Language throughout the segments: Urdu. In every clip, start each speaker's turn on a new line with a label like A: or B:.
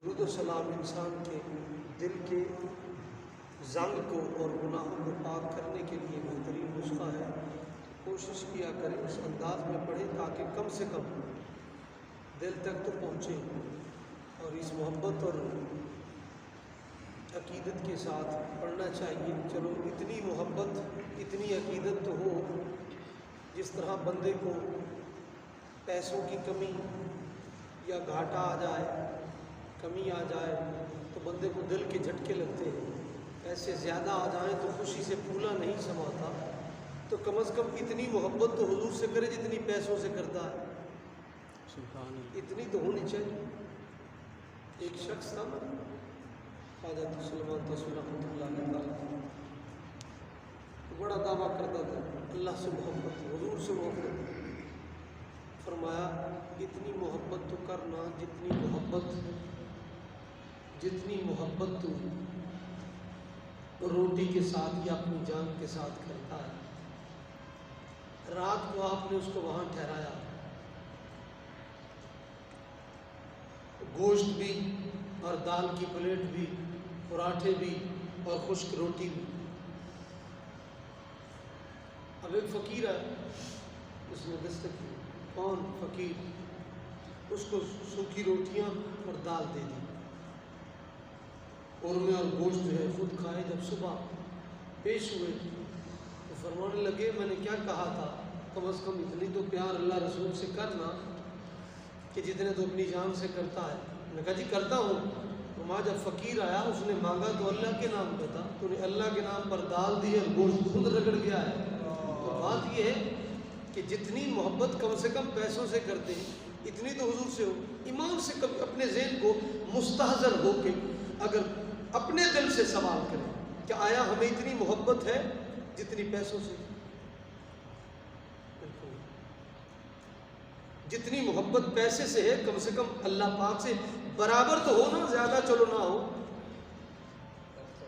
A: درود و سلام انسان کے دل کے زنگ کو اور گناہوں کو پاک کرنے کے لیے بہترین نسخہ ہے۔ کوشش کیا کریں اس انداز میں پڑھیں تاکہ کم سے کم دل تک تو پہنچے، اور اس محبت اور عقیدت کے ساتھ پڑھنا چاہیے۔ چلو اتنی محبت اتنی عقیدت تو ہو، جس طرح بندے کو پیسوں کی کمی یا گھاٹا آ جائے، کمی آ جائے تو بندے کو دل کے جھٹکے لگتے ہیں، پیسے زیادہ آ جائیں تو خوشی سے پھولا نہیں سماتا۔ تو کم از کم اتنی محبت تو حضور سے کرے جتنی پیسوں سے کرتا ہے، اتنی تو ہونی چاہیے۔ ایک شخص تھا نا، خواجہ سلیمان تسوی رحمۃ اللہ علیہ، بڑا دعویٰ کرتا تھا اللہ سے محبت، حضور سے محبت۔ فرمایا اتنی محبت تو کرنا جتنی محبت تو روٹی کے ساتھ یا اپنی جان کے ساتھ کرتا ہے۔ رات کو آپ نے اس کو وہاں ٹھہرایا، گوشت بھی اور دال کی پلیٹ بھی، پراٹھے بھی اور خشک روٹی بھی۔ اب ایک فقیر ہے، اس نے دستک کی، کون فقیر؟ اس کو سوکھی روٹیاں اور دال دے دی، قورمے اور گوشت جو ہے خود کھائے۔ جب صبح پیش ہوئے تو فرمانے لگے میں نے کیا کہا تھا، کم از کم اتنی تو پیار اللہ رسول سے کرنا کہ جتنے تو اپنی جان سے کرتا ہے۔ میں نے کہا جی کرتا ہوں۔ فرمایا جب فقیر آیا اس نے مانگا تو اللہ کے نام پہ تھا، تو نے اللہ کے نام پر دال دی اور گوشت خود رگڑ گیا ہے۔ تو بات یہ ہے کہ جتنی محبت کم سے کم پیسوں سے کرتے ہیں اتنی تو حضور سے ہو۔ ایمان سے کبھی اپنے ذہن کو مستحضر ہو کے اگر اپنے دل سے سوال کریں کہ آیا ہمیں اتنی محبت ہے جتنی پیسوں سے؟ جتنی محبت پیسے سے ہے کم سے کم اللہ پاک سے برابر تو ہو نا، زیادہ چلو نہ ہو۔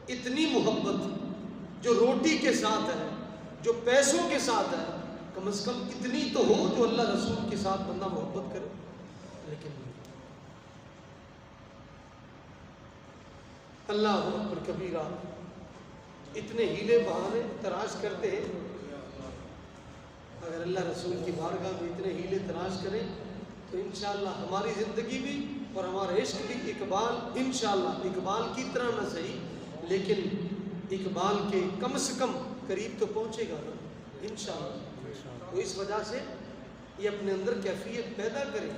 A: اتنی محبت جو روٹی کے ساتھ ہے، جو پیسوں کے ساتھ ہے، کم از کم اتنی تو ہو جو اللہ رسول کے ساتھ بندہ محبت کرے۔ لیکن اللہ اکبر کبیرہ، اتنے ہیلے بہانے تراش کرتے ہیں۔ اگر اللہ رسول کی بارگاہ میں اتنے ہیلے تراش کریں تو انشاءاللہ ہماری زندگی بھی اور ہمارا عشق بھی اقبال، انشاءاللہ اقبال کی طرح نہ صحیح لیکن اقبال کے کم سے کم قریب تو پہنچے گا نا انشاءاللہ۔ تو اس وجہ سے یہ اپنے اندر کیفیت پیدا کرے۔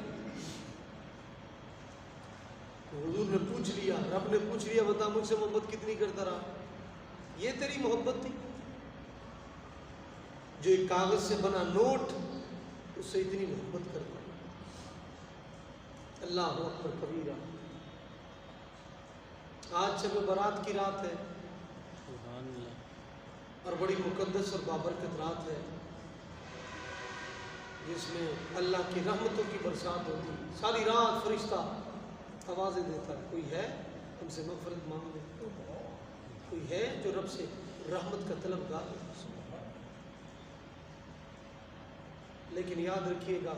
A: حضور نے پوچھ لیا، رب نے پوچھ لیا بتا مجھ سے محبت کتنی کرتا رہا؟ یہ تیری محبت تھی جو ایک کاغذ سے بنا نوٹ اس سے اتنی محبت کرتا؟ اللہ اکبر کبیرہ۔ آج شب برات کی رات ہے اور بڑی مقدس اور بابرکت رات ہے، جس میں اللہ کی رحمتوں کی برسات ہوتی۔ ساری رات فرشتہ آوازیں دیتا ہے، کوئی ہے ہم سے مغفرت مانگنے، کوئی ہے جو رب سے رحمت کا طلبگار ہے۔ لیکن یاد رکھیے گا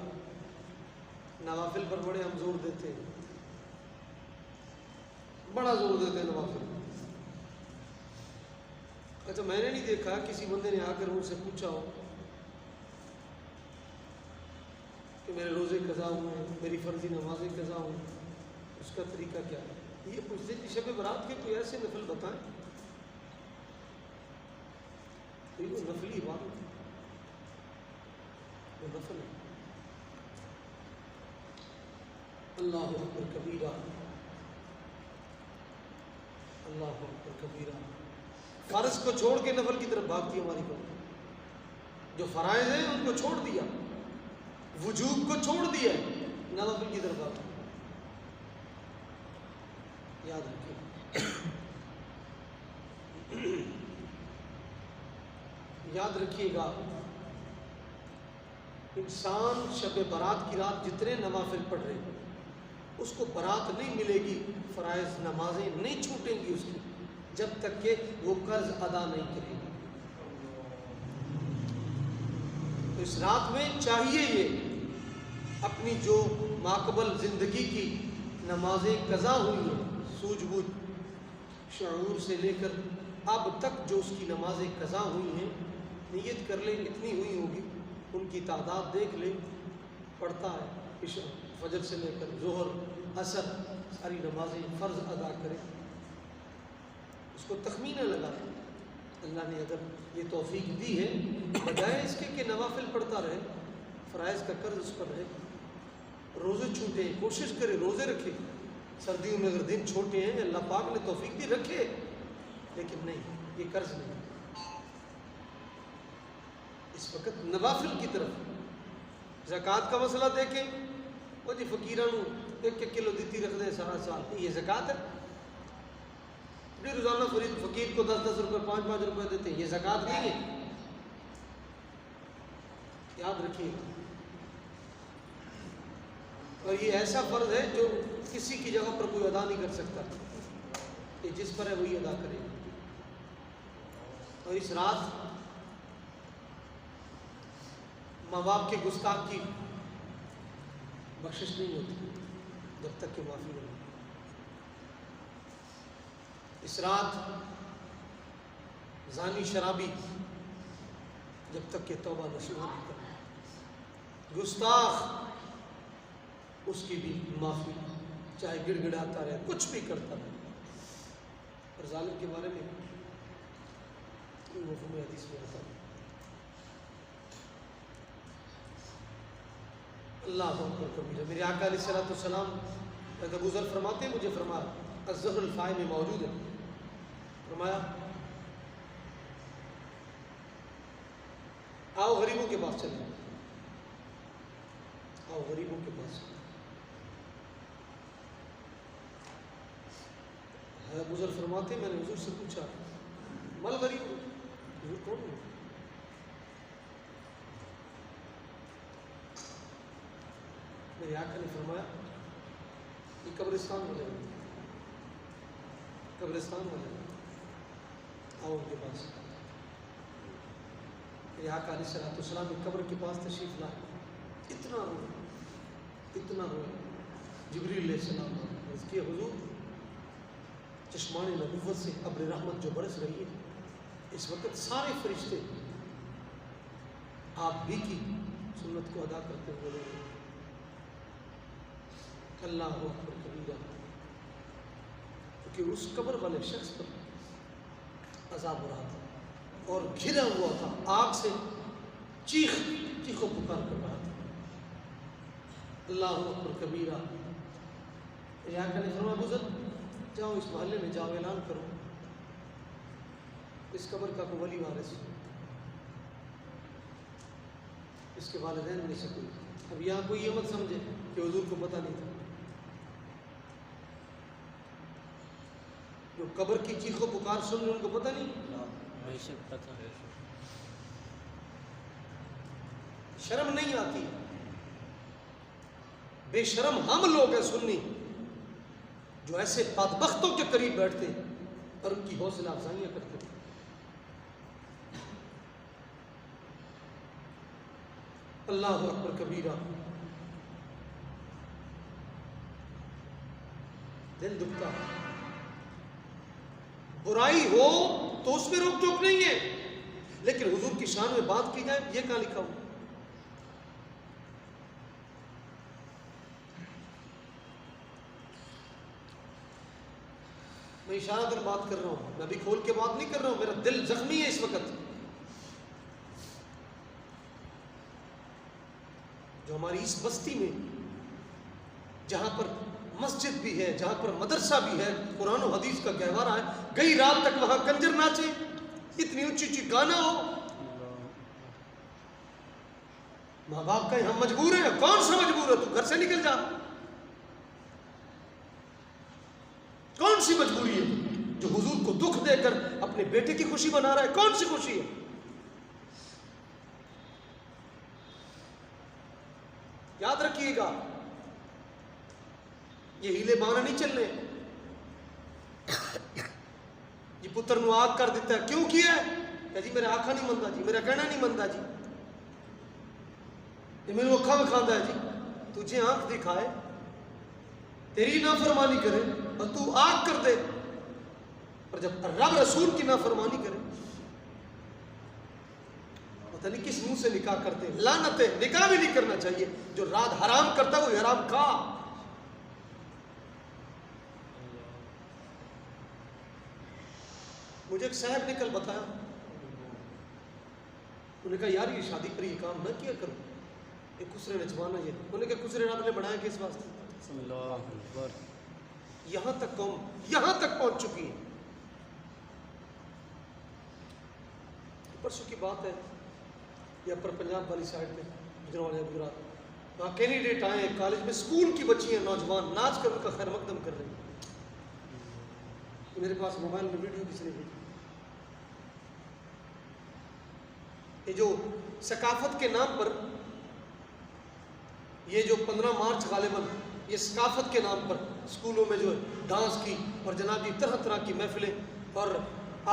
A: نوافل پر بڑے ہم زور دیتے ہیں، بڑا زور دیتے ہیں نوافل۔ اچھا میں نے نہیں دیکھا کسی بندے نے آ کر مجھ سے پوچھا ہو کہ میرے روزے قضا ہوئے ہیں، میری فرضی نمازیں قضا ہوئیں، اس کا طریقہ کیا ہے؟ یہ پوچھتے کہ شب برات کے کوئی ایسے نفل بتائیں، تو یہ نفلی عبادت ہے، وہ نفل ہے۔ اللہ اکبر کبیرہ، اللہ اکبر کبیرہ۔ فرض کو چھوڑ کے نفل کی طرف بھاگتی ہماری قوم، جو فرائض ہیں ان کو چھوڑ دیا، وجوب کو چھوڑ دیا، نوافل کی طرف بھاگتی۔ یاد رکھیے، یاد رکھیے گا انسان شب برات کی رات جتنے نوافل پڑھ رہے ہیں اس کو برات نہیں ملے گی، فرائض نمازیں نہیں چھوٹیں گی اس کی جب تک کہ وہ قرض ادا نہیں کرے گی۔ تو اس رات میں چاہیے یہ اپنی جو ماقبل زندگی کی نمازیں قضا ہوئی ہیں سوجھ بوجھ شعور سے لے کر اب تک جو اس کی نمازیں قضا ہوئی ہیں، نیت کر لے اتنی ہوئی ہوگی، ان کی تعداد دیکھ لے، پڑھتا ہے فجر سے لے کر ظہر عصر ساری نمازیں فرض ادا کرے، اس کو تخمینہ لگا اللہ نے اگر یہ توفیق دی ہے، بجائے اس کے کہ نوافل پڑھتا رہے، فرائض کا قرض اس پر رہے، روزے چھوٹے کوشش کرے روزے رکھے، سردیوں میں اگر دن چھوٹے ہیں اللہ پاک نے توفیق دی رکھے، لیکن نہیں، یہ قرض نہیں، اس وقت نوافل کی طرف زکوٰۃ کا مسئلہ دیکھیں، وہ جی فقیرانوں 1 کلو دیتی رکھ دیں سارا سال، یہ زکوٰۃ ہے؟ روزانہ فقیر کو 10 روپے 5 روپے دیتے ہیں، یہ زکوٰۃ نہیں ہے، یاد رکھیے۔ اور یہ ایسا فرض ہے جو کسی کی جگہ پر کوئی ادا نہیں کر سکتا، یہ جس پر ہے وہی ادا کرے، اور اس رات ماں باپ کے گستاخ کی بخشش نہیں ہوتی جب تک کہ معافی نہ ہو، اس رات زانی شرابی جب تک کہ توبہ نصوح نہیں کرے، گستاخ اس کی بھی معافی، چاہے گڑ گڑاتا رہے کچھ بھی کرتا رہے، اور ظالم کے بارے میں مفہوم حدیث میں آتا ہے اللہ اکبر کبیرہ۔ میرے آقا علیہ الصلوۃ والسلام ابو ذر فرماتے ہیں، مجھے فرمایا الزہر الفائی میں موجود ہے، فرمایا آؤ غریبوں کے پاس چلیں، آؤ غریبوں کے پاس چلیں۔ ابو ذر فرماتے ہیں میں نے حضور سے پوچھا مل غریب، حضور کون ہے؟ میرے آقا نے فرمایا یہ قبرستان والے ہیں، قبرستان والے ہیں، آؤ ان کے پاس۔ میرے آقا علیہ الصلوۃ والسلام نے قبر کے پاس تشریف لائے، اتنا روئے، جبریل علیہ السلام نے عرض کیا حضور چشمان نبوت سے ابر رحمت جو برس رہی ہے، اس وقت سارے فرشتے آپ بھی کی سنت کو ادا کرتے ہوئے رہے ہیں۔ اللہ اکبر کبیرہ، کیونکہ اس قبر والے شخص پر عذاب ہو رہا تھا اور گھرا ہوا تھا آگ سے، چیخو پکار کر رہا تھا، اللہ اکبر کبیرہ۔ میرے آقا نے فرمایا ابو ذر جاؤ اس محلے میں جاؤ اعلان کرو اس قبر کا کوئی ولی وارث، اس کے والدین میں سے کوئی۔ اب یہاں کوئی یہ مت سمجھے کہ حضور کو پتہ نہیں تھا، جو قبر کی چیخو پکار سن رہے ان کو پتہ نہیں، شرم نہیں آتی، بے شرم ہم لوگ ہیں سنی جو ایسے بدبختوں کے قریب بیٹھتے اور ان کی حوصلہ افزائیاں کرتے۔ اللہ اکبر کبیرہ، دل دکھتا، برائی ہو تو اس میں روک ٹوک نہیں ہے، لیکن حضور کی شان میں بات کی جائے یہ کہاں لکھا ہو؟ میں اشارہ در بات کر رہا ہوں، میں ابھی کھول کے بات نہیں کر رہا ہوں، میرا دل زخمی ہے اس وقت، جو ہماری اس بستی میں جہاں پر مسجد بھی ہے، جہاں پر مدرسہ بھی ہے، قرآن و حدیث کا گہوارہ ہے، گئی رات تک وہاں کنجر ناچے، اتنی اونچی اونچی گانا ہو، ماں باپ کہیں ہم مجبور ہیں، کون سا مجبور ہے؟ تو گھر سے نکل جا، کون سی مجبوری ہے جو حضور کو دکھ دے کر اپنے بیٹے کی خوشی بنا رہا ہے؟ کون سی خوشی ہے؟ یاد رکھیے گا یہ ہیلے بہانے نہیں چلنے، یہ پتر نو آگ کر دیتا ہے، کیوں کیا ہے کہ جی میرا آنکھا نہیں منتا جی، میرا کہنا نہیں منتا جی، یہ میرے اکھا میں کھاندہ ہے جی، تجھے آنکھ دکھائے تیری نافرمانی کرے اور تو آگ کر دے، اور جب رب رسول کی نافرمانی کرے، پتہ نہیں کس منہ سے نکاح کرتے، لعنت ہے، نکاح بھی نہیں کرنا چاہیے، جو رات حرام کرتا ہے وہ حرام کھا۔ مجھے ایک صاحب نے کل بتایا، انہوں نے کہا یار یہ شادی پر یہ کام نہ کیا کرو، یہ کسرے نچوانا، یہ انہوں نے کہا کسرے رب نے بنایا کس واسطے؟ اللہ اکبر۔ یہاں تک قوم یہاں تک پہنچ چکی ہے۔ پرسوں کی بات ہے، یہ اپر پنجاب والی سائڈ میں گجرانوالے گجرات، وہاں کینڈیڈیٹ آئے ہیں کالج میں، اسکول کی بچیاں نوجوان ناچ کر ان کا خیر مقدم کر رہے ہیں۔ میرے پاس موبائل میں ویڈیو کسی نے بھیجی، یہ جو ثقافت کے نام پر، یہ جو 15 مارچ غالباً یہ ثقافت کے نام پر اسکولوں میں جو ڈانس کی اور جناب کی طرح طرح کی محفلیں، اور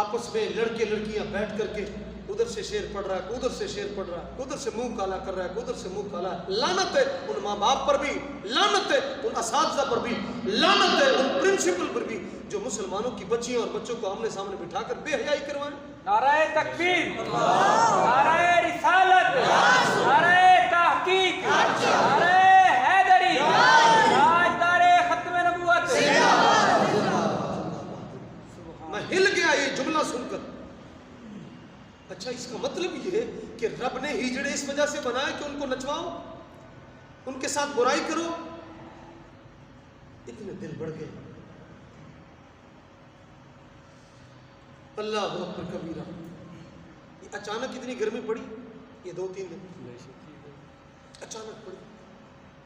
A: آپس میں لڑکے لڑکیاں بیٹھ کر کے ادھر سے شعر پڑھ رہا ہے، ادھر سے شعر پڑھ رہا ہے، ادھر سے منہ کالا کر رہا ہے، ادھر سے منہ کالا ہے۔ لعنت ہے ان ماں باپ پر بھی، لعنت ہے ان اساتذہ پر بھی، لعنت ہے ان پرنسپل پر بھی جو مسلمانوں کی بچیاں اور بچوں کو آمنے سامنے بٹھا کر بے حیائی کروائیں۔
B: نعرہ تکبیر، نعرہ رسالت، نعرہ تحقیق، نعرہ حیدری، تاجدار ختم نبوت۔
A: میں ہل گیا یہ جملہ سن کر۔ اچھا اس کا مطلب یہ ہے کہ رب نے ہجڑے اس وجہ سے بنایا کہ ان کو نچواؤ، ان کے ساتھ برائی کرو؟ اتنے دل بڑھ گئے۔ اللہ اکبر کبیرہ۔ یہ اچانک اتنی گرمی پڑی، یہ 2-3 دن اچانک پڑی،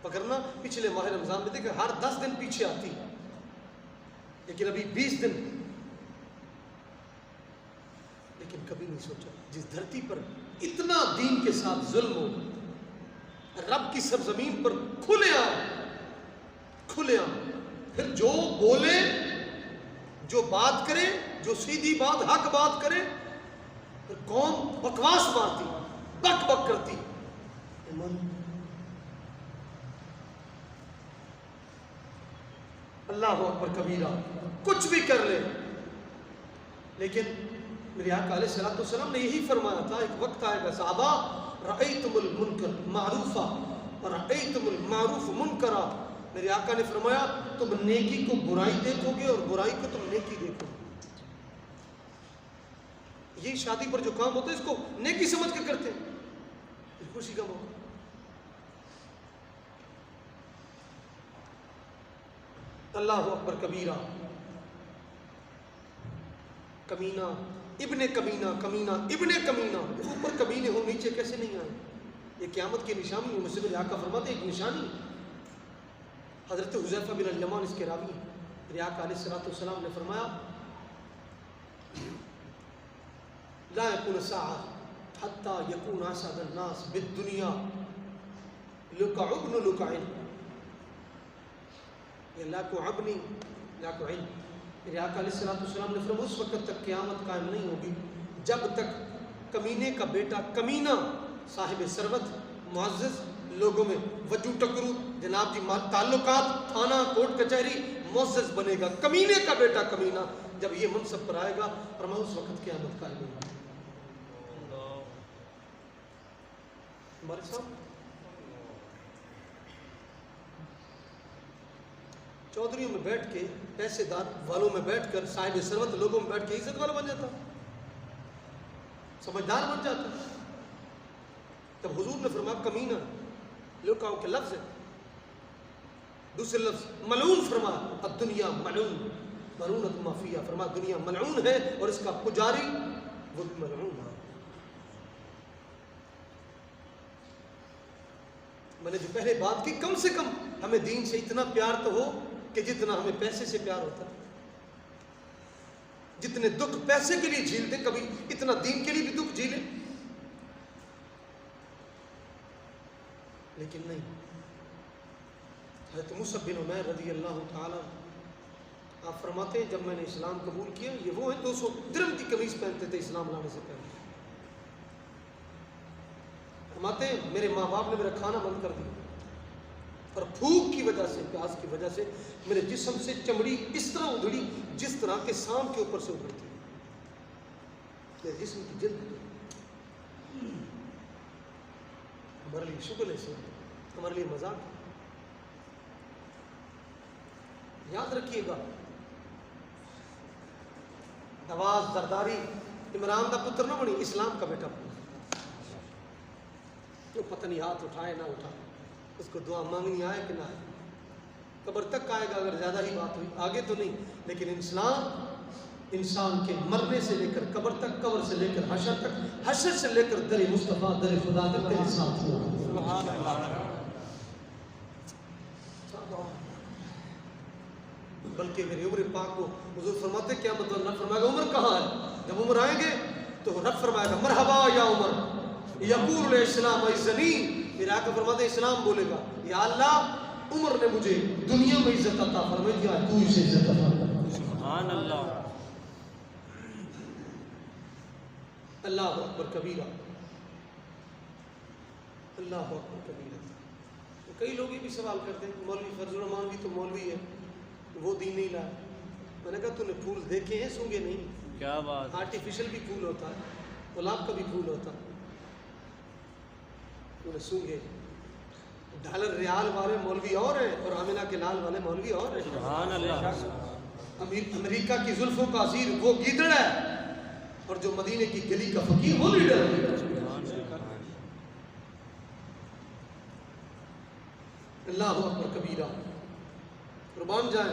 A: پکڑنا پچھلے ماہ رمضان میں دیکھا ہر 10 دن پیچھے آتی، لیکن ابھی 20 دن، لیکن کبھی نہیں سوچا جس دھرتی پر اتنا دین کے ساتھ ظلم ہو، رب کی سرزمین پر کھلے عام، پھر جو بولے، جو بات کرے، جو سیدھی بات حق بات کرے، پھر قوم بکواس مارتی، بک بک کرتی۔ اللہ اکبر کبیرہ، کچھ بھی کر لے، لیکن میرے آقا علیہ الصلوۃ والسلام نے یہی فرمایا تھا، ایک وقت آئے گا صحابہ رأیتم المنکر معروفا ورأیتم المعروف منکرا، میرے آقا نے فرمایا تم نیکی کو برائی دیکھو گے اور برائی کو تم نیکی دیکھو گے۔ یہ شادی پر جو کام ہوتا ہے اس کو نیکی سمجھ کے کرتے ہیں، خوشی کا موقع۔ اللہ اکبر کبیرہ۔ کمینہ ابن کمینہ، کمینہ ابن کمینہ، اوپر کمینے ہو نیچے کیسے نہیں آئے؟ یہ قیامت کی نشانی ہے۔ مجھ سے میرے آقا فرماتے ہیں ایک نشانی، حضرت حذیفہ بن الیمان اس کے راوی ہیں، میرے آقا علیہ الصلوۃ والسلام نے فرمایا لا یکون الساعة حتی یکون اسعد الناس بالدنیا لکع ابن لکع، یا لاکو ابنی لاکو علم، میرے آقا علیہ الصلوۃ والسلام نے فرمایا اس وقت تک قیامت قائم نہیں ہوگی جب تک کمینے کا بیٹا کمینہ، صاحب ثروت، معزز، لوگوں میں وجو ٹکرو، جناب جی تعلقات، تھانہ کورٹ کچہری، معزز بنے گا، کمینے کا بیٹا کمینہ جب یہ منصب پر آئے گا، فرمایا اس وقت قیامت قائم ہوگی۔ ہمارے ساتھ چودھریوں میں بیٹھ کے، پیسے دار والوں میں بیٹھ کر، صاحب ثروت لوگوں میں بیٹھ کے عزت والا بن جاتا، سمجھدار بن جاتا۔ تب حضور نے فرمایا کمینہ، لوگ کہو کہ لفظ ہے، دوسرے لفظ ملعون فرمایا الدنیا ملعون ملعونۃ ما فیہا، فرمایا دنیا ملعون ہے اور اس کا پجاری وہ بھی ملعون ہے۔ میں نے جو پہلے بات کی، کم سے کم ہمیں دین سے اتنا پیار تو ہو کہ جتنا ہمیں پیسے سے پیار ہوتا ہے، جتنے دکھ پیسے کے لیے جھیلتے کبھی اتنا دین کے لیے بھی دکھ جھیلے، لیکن نہیں۔ حضرت مصعب بن عمیر رضی اللہ تعالی آپ فرماتے ہیں جب میں نے اسلام قبول کیا، یہ وہ ہیں 200 درہم کی قمیص پہنتے تھے اسلام لانے سے پہلے، فرماتے ہیں میرے ماں باپ نے میرا کھانا بند کر دیا، اور بھوک کی وجہ سے، پیاس کی وجہ سے میرے جسم سے چمڑی اس طرح ادھڑی جس طرح کے سانپ کے اوپر سے ادھڑتی، میرے جسم کی جلد ادھڑی۔ ہمارے لیے شغل ہے، ہمارے لیے مذاق ہے۔ یاد رکھیے گا، نواز زرداری عمران کا پتر نہ بنی، اسلام کا بیٹا بنی۔ جو پتہ نہیں ہاتھ اٹھائے نہ اٹھائے، اس کو دعا مانگنی آئے کہ نہ آئے، قبر تک آئے گا اگر زیادہ ہی بات ہوئی، آگے تو نہیں۔ لیکن اسلام انسان کے مرنے سے لے کر قبر تک، قبر سے لے کر حشر تک، حشر سے لے کر در مصطفیٰ در خدا تک تیرے ساتھ ہوا۔
B: سبحان اللہ۔
A: بلکہ میری عمر پاک کو حضور فرماتے کیا مطلب، رب فرمائے گا عمر کہاں ہے؟ جب عمر آئیں گے تو رب فرمائے گا مرحبا یا عمر یقول الاسلام اعزنی، میرے آقا فرماتے ہیں اسلام بولے گا یا اللہ عمر نے مجھے دنیا میں عزت عطا فرمائی دیا، تو اسے عزت عطا فرما۔
B: سبحان اللہ۔
A: اللہ اکبر کبیرہ، اللہ اکبر کبیرہ۔ کئی لوگ یہ بھی سوال کرتے ہیں مولوی فضل الرحمان بھی تو مولوی ہے، وہ دین نہیں لایا۔ میں نے کہا تو نے پھول دیکھے ہیں، سونگے نہیں۔
B: کیا بات،
A: آرٹیفیشل بھی پھول ہوتا ہے، گلاب کا بھی پھول ہوتا ہے، تو نے سونگے۔ ڈالر ریال والے مولوی اور ہیں اور آمنہ کے لال والے مولوی اور ہیں۔
B: سبحان اللہ۔
A: امریکہ کی زلفوں کا اسیر وہ گیدڑ ہے، اور جو مدینے کی گلی کا فقیر وہ لیڈر ہے۔ اللہ اکبر کبیرہ، قربان جائیں۔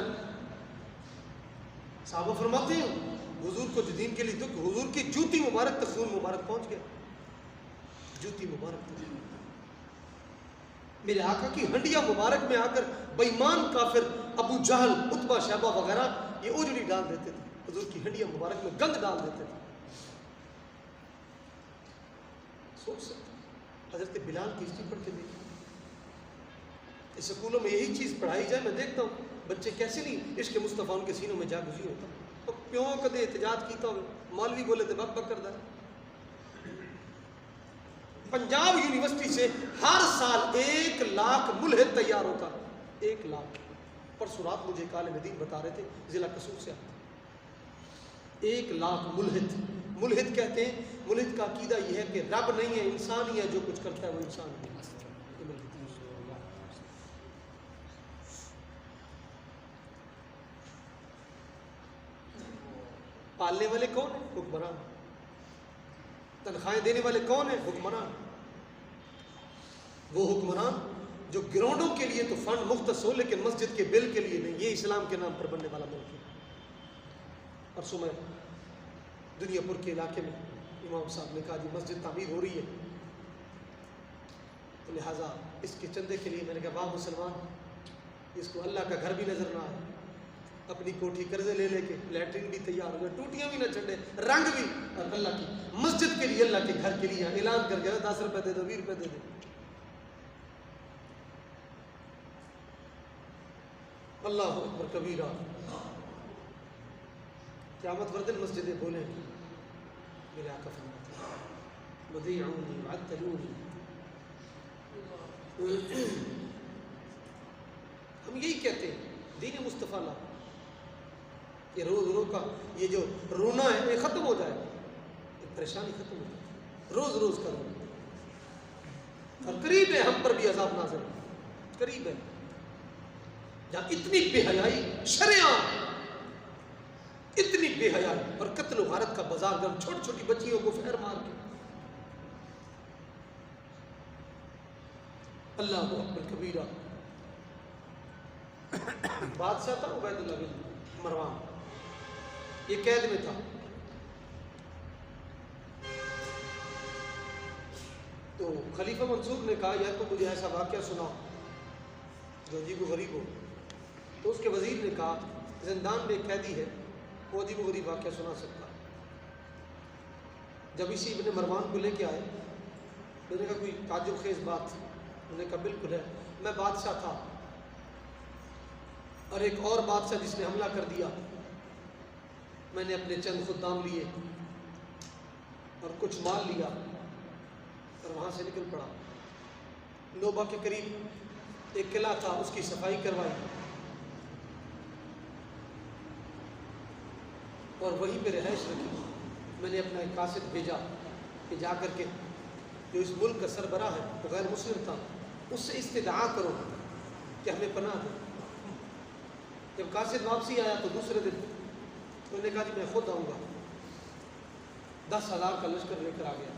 A: صحابہ فرماتے ہیں حضور کو جو دین کے لیے دکھ، حضور کی جوتی مبارک تک خون مبارک پہنچ گیا، جوتی مبارک تک۔ میرے آقا کی ہنڈیا مبارک میں آ کر بے ایمان کافر ابو جہل، عتبہ، شیبہ وغیرہ یہ اوجڑی ڈال دیتے تھے، حضور کی ہنڈیا مبارک میں گند ڈال دیتے تھے۔ سوچ سکتے حضرت بلال کی ہسٹری پڑھ کے دیکھیں، اس سکولوں میں یہی چیز پڑھائی جائے، میں دیکھتا ہوں بچے کیسے نہیں عشق مصطفیٰ ان کے سینوں میں جاگزی ہوتا۔ تو پیوں کدے احتجاج کیتا ہوئے مولوی بولے تھے بک بک کر دے۔ پنجاب یونیورسٹی سے ہر سال 1 لاکھ ملحد تیار ہوتا، 1 لاکھ۔ پرسوں رات مجھے ایک عالم دین بتا رہے تھے ضلع قصور سے آتے، 1 لاکھ ملحد۔ ملحد کہتے ہیں، ملحد کا عقیدہ یہ ہے کہ رب نہیں ہے، انسان ہی ہے، جو کچھ کرتا ہے وہ انسان ہے۔ پالنے والے کون ہیں؟ حکمران۔ تنخواہیں دینے والے کون ہیں؟ حکمران۔ وہ حکمران جو گراؤنڈوں کے لیے تو فنڈ مختص ہو لیکن مسجد کے بل کے لیے نہیں، یہ اسلام کے نام پر بننے والا ملک ہے۔ پرسوں میں دنیا پور کے علاقے میں امام صاحب نے کہا جی مسجد تعمیر ہو رہی ہے، تو لہٰذا اس کے چندے کے لیے میں نے کہا واہ مسلمان، اس کو اللہ کا گھر بھی نظر نہ آئے، اپنی کوٹھی قرضے لے لے کے لیٹرین بھی تیار ہوئے، ٹوٹیاں بھی نہ چڑھے، رنگ بھی، اور اللہ کی مسجد کے لیے، اللہ کے گھر کے لیے اعلان کر گیا 10 روپے دے دو، 20 روپے دے دو۔ اللہ اکبر کبیرہ۔ قیامت وردن مسجدیں بولیں گی، میرے آقا فرماتے ہیں مدیعونی وعدلونی۔ ہم یہی کہتے ہیں دین مصطفیٰ لا، یہ روز روز کا یہ جو رونا ہے یہ ختم ہو جائے، یہ پریشانی ختم ہو جائے، روز روز کا رونا۔ اور قریب ہے ہم پر بھی عذاب نازل، قریب ہے جہاں اتنی بے حیائی شرعام، اتنی بے حیائی اور قتل و غارت کا بازار گرم، چھوٹی چھوٹی بچیوں کو فیر مار کے۔ اللہ اکبر کبیرہ۔ بادشاہ تھا عبید اللہ بن مروان، یہ قید میں تھا، تو خلیفہ منصور نے کہا یا تو مجھے ایسا واقعہ سناؤ جو عجیب و غریب ہو۔ تو اس کے وزیر نے کہا زندان میں ایک قیدی ہے، وہ عجیب و غریب واقعہ سنا سکتا۔ جب اسی ابن مروان کو لے کے آئے، میں نے کہا کوئی تعجب خیز بات؟ انہوں نے کہا بالکل ہے، میں بادشاہ تھا اور ایک اور بادشاہ جس نے حملہ کر دیا، میں نے اپنے چند خدام لیے اور کچھ مال لیا اور وہاں سے نکل پڑا۔ نوبہ کے قریب ایک قلعہ تھا، اس کی صفائی کروائی اور وہیں پہ رہائش رکھی۔ میں نے اپنا ایک قاصد بھیجا کہ جا کر کے جو اس ملک کا سربراہ ہے وہ غیر مسلم تھا، اس سے استدعا کرو کہ ہمیں پناہ دے۔ جب قاصد واپسی آیا تو دوسرے دن انہوں نے کہا جی میں خود آؤں گا، 10,000 کا لشکر لے کر آ گیا۔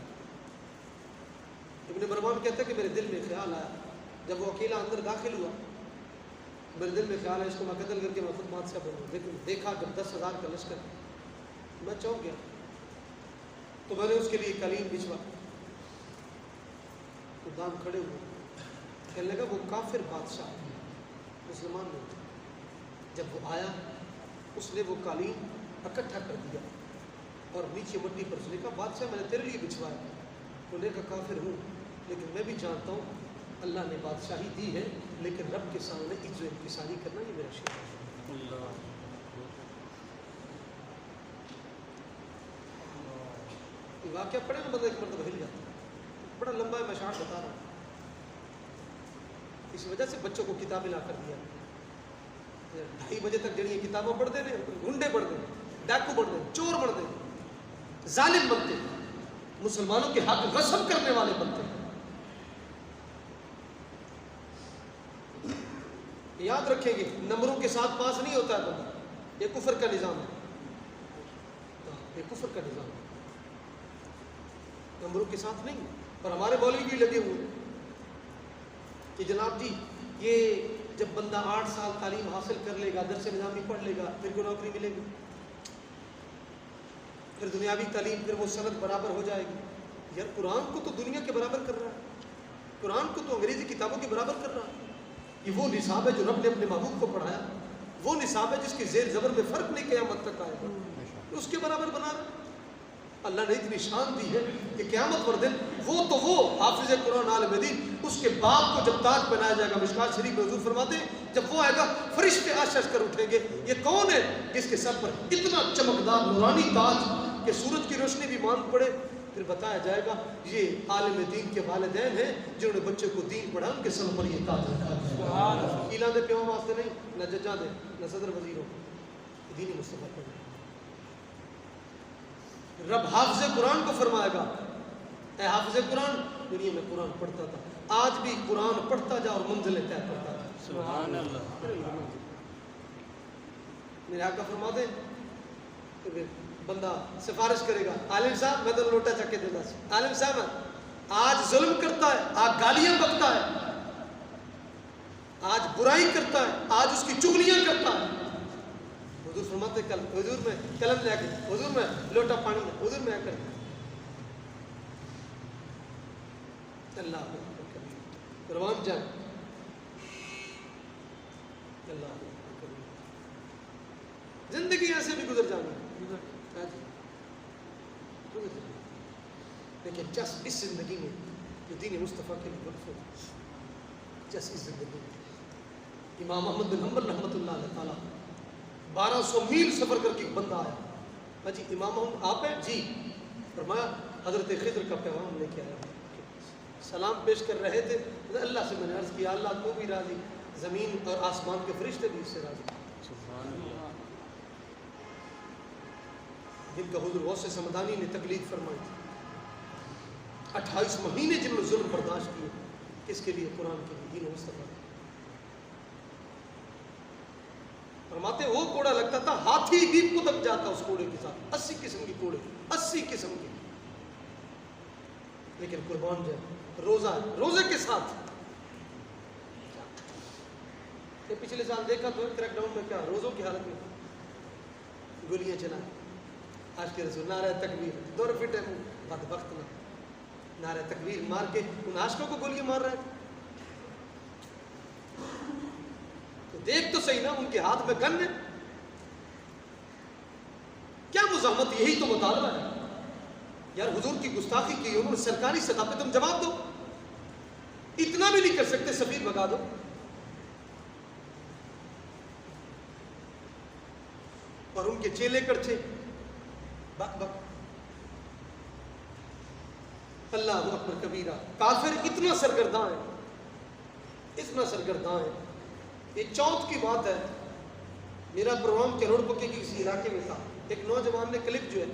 A: ابن مروان کہتا ہے کہ میرے دل میں خیال آیا، جب وہ اکیلا اندر داخل ہوا میرے دل میں خیال ہے اس کو میں قتل کر کے میں خود بادشاہ بنوں، لیکن دیکھا جب 10,000 کا لشکر میں چونک گیا۔ تو میں نے اس کے لیے قالین بچھوا، تو دام کھڑے ہوئے، کہنے لگا وہ کافر بادشاہ مسلمان نہیں تھا۔ جب وہ آیا اس نے وہ قالین اکٹھا کر دیا اور نیچے مٹی پر اس نے کہا بادشاہ میں نے تیرے لیے بچھوایا۔ انہوں نے کہا کافر ہوں لیکن میں بھی جانتا ہوں اللہ نے بادشاہی دی ہے، لیکن رب کے سامنے عزت و انکساری کرنا یہ میرا شعور ہے۔
B: اللہ
A: یہ واقعہ پڑھے نا بندہ ایک مرتبہ ہل جاتا ہے، بڑا لمبا ہے، میں شارٹ بتا رہا ہوں۔ اس وجہ سے بچوں کو کتابیں لا کر دیا، 2:30 بجے تک جڑی کتابیں پڑھتے ہیں، گنڈے پڑھتے ہیں، ڈاکو بڑھتے ہیں، چور بڑھتے ہیں، ظالم بنتے ہیں، مسلمانوں کے حق غصب کرنے والے بنتے ہیں۔ یاد رکھیں گے نمبروں کے ساتھ پاس نہیں ہوتا ہے بندہ، یہ کفر کا نظام ہے، یہ کفر کا نظام ہے، نمبروں کے ساتھ نہیں۔ اور ہمارے مولوی بھی لگے ہوئے کہ جناب جی یہ جب بندہ 8 سال تعلیم حاصل کر لے گا، درس نظامی پڑھ لے گا، پھر کو نوکری ملے گی، پھر دنیاوی تعلیم، پھر وہ سند برابر ہو جائے گی۔ یار قرآن کو تو دنیا کے برابر کر رہا ہے، قرآن کو تو انگریزی کتابوں کے برابر کر رہا ہے۔ یہ وہ نصاب ہے جو رب نے اپنے محبوب کو پڑھایا، وہ نصاب ہے جس کی زیر زبر میں فرق نہیں قیامت تک آئے گا، اس کے برابر بنا رہا ہے۔ اللہ نے اتنی شان دی ہے کہ قیامت پر دن وہ حافظ قرآن عالم دین، اس کے باپ کو جب تاج پہنایا جائے گا، مشکات شریف میں حضور فرماتے ہیں جب وہ آئے گا فرشتے آشش کر اٹھیں گے، یہ کون ہے جس کے سر پر اتنا چمکدار نورانی تاج کہ سورج کی روشنی بھی مان پڑے؟ پھر بتایا جائے گا یہ عالم دین کے والدین ہیں جنہوں نے بچے کو دین پڑھا، ان کے سر پر یہ تاج رکھا ہے۔ کیلا دے پیوں واسطے نہیں، نہ ججاں دے، نہ صدر وزیروں، دینی مصطفیٰ پڑھنا۔ رب حافظ قرآن کو فرمائے گا اے حافظ قرآن، دنیا میں قرآن پڑھتا تھا، آج بھی قرآن پڑھتا جا اور منزلیں طے کرتا تھا۔
B: سبحان اللہ۔
A: میرے آقا فرما دیں کہ بندہ سفارش کرے گا، عالم صاحب میں تو لوٹا چکے دینا سی، عالم صاحب آج ظلم کرتا ہے، آج گالیاں بکتا ہے، آج برائی کرتا ہے، آج اس کی چغلیاں کرتا ہے۔ حضور فرماتے کل حضور میں قلم لے کے، حضور میں لوٹا پانی، حضور میں آ کر اللہ قربان جائے، اللہ زندگی ایسے بھی گزر جانی، لیکن جس اس زندگی میں جو دین مصطفیٰ کے لیے وقف ہو، جس اس زندگی میں امام احمد بن حنبل رحمۃ اللہ علیہ تعالیٰ 1200 میل سفر کر کے ایک بندہ آیا، ہاں جی امام احمد آپ ہیں جی، فرمایا حضرت خضر کا پیغام لے کے آیا، سلام پیش کر رہے تھے، اللہ سے میں نے عرض کیا اللہ تو بھی راضی، زمین اور آسمان کے فرشتے بھی اس سے راضی، جن کا حضور غوث سمدانی نے تقلید فرمائی تھی، 28 مہینے جنہوں نے ظلم برداشت کیے، کس کے لیے؟ قرآن کے لیے، دین مصطفیٰ۔ فرماتے وہ کوڑا لگتا تھا ہاتھی بھی کودک جاتا اس کوڑے کے ساتھ، 80 قسم کی کوڑے، 80 قسم کے، لیکن قربان جائے روزہ ہے، روزے کے ساتھ یہ پچھلے سال دیکھا تو کریک ڈاؤن میں کیا روزوں کی حالت میں گولیاں چلائیں، آج کے رسول نعرہ تکبیر، 2 فٹ ہے بدبخت نہ نعرہ تکبیر مار کے ان عاشقوں کو گولیاں مار رہے تھے، تو دیکھ تو صحیح نا ان کے ہاتھ میں گن ہے، کیا مزاحمت؟ یہی تو مطالبہ ہے یار، حضور کی گستاخی کی انہوں نے سرکاری سطح پہ، تم جواب دو، اتنا بھی نہیں کر سکتے سفیر بھگا دو، اور ان کے چیلے کڑچے بک بک، اللہ اکبر کبیرہ، کافر اتنا سرگرداں ہے اتنا سرگرداں ہے. یہ چوتھ کی بات ہے. میرا پروگرام کروڑ پکے کے کسی علاقے میں تھا. ایک نوجوان نے کلپ جو ہے